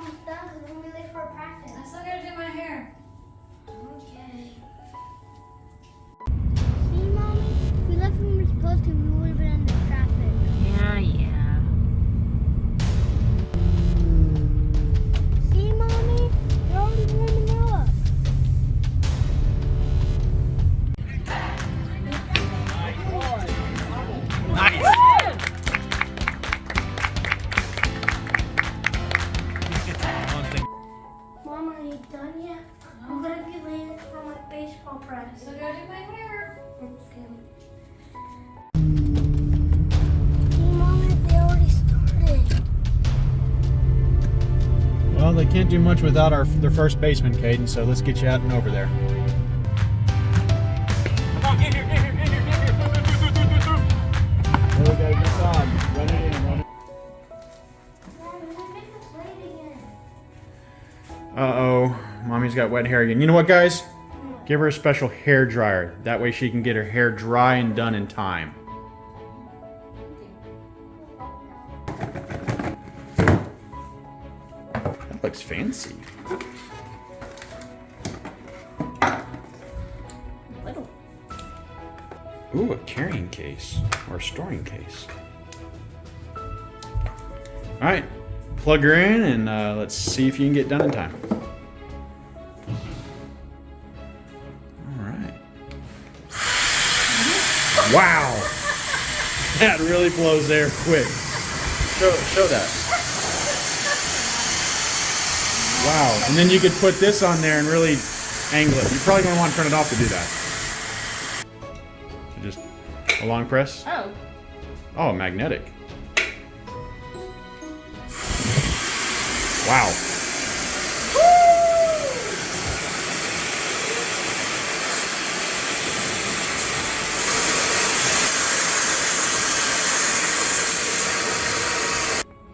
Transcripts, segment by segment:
almost done because we're late for practice. I still gotta do my hair. Okay. See, Mommy? If we left when we were supposed to, we would have been in the traffic. Yeah. See, Mommy? They're already warming up. Nice. Mom, are you done yet? I'm gonna be late for my baseball I practice. still gotta do my hair. Okay. See, Mommy, they already started. Well, they can't do much without their first baseman, Caden, so let's get you out and over there. Come on, get here. There we go, good dog. Run it in, run it. Mom, we're gonna make us late again. Uh-oh, Mommy's got wet hair again. You know what, guys? Give her a special hair dryer. That way she can get her hair dry and done in time. That looks fancy. Little. Ooh, a carrying case or a storing case. All right, plug her in and let's see if you can get done in time. All right. Wow, that really blows air quick. Show that. Wow, and then you could put this on there and really angle it. You're probably going to want to turn it off to do that. So just a long press. Oh. Oh, magnetic. Wow.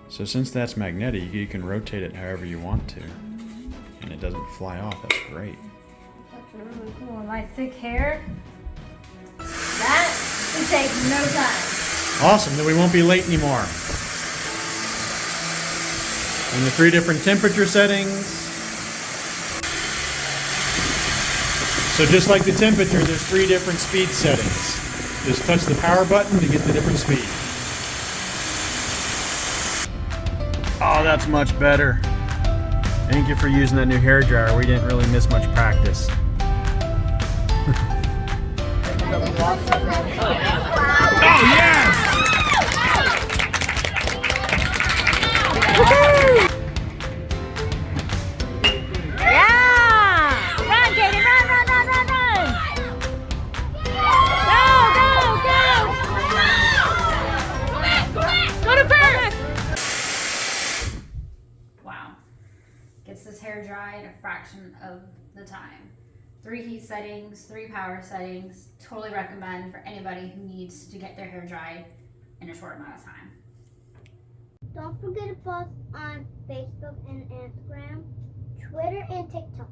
So since that's magnetic, you can rotate it however you want to. And it doesn't fly off. That's great. That's really cool. And my thick hair, that would take no time. Awesome, then we won't be late anymore. And the 3 different temperature settings. So just like the temperature, there's 3 different speed settings. Just touch the power button to get the different speed. Oh, that's much better. Thank you for using that new hair dryer. We didn't really miss much practice. Oh, yes! Woohoo! Yeah! Run, Katie, run! Go! Go to first! Wow. Gets this hair dry in a fraction of the time. 3 heat settings, 3 power settings. Totally recommend for anybody who needs to get their hair dry in a short amount of time. Don't forget to follow us on Facebook and Instagram, Twitter, and TikTok.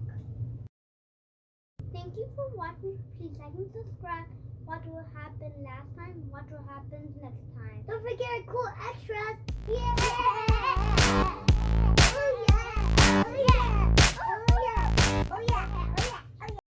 Thank you for watching. Please like and subscribe. Watch what happened last time. Watch what happens next time. Don't forget our cool extras. Yeah.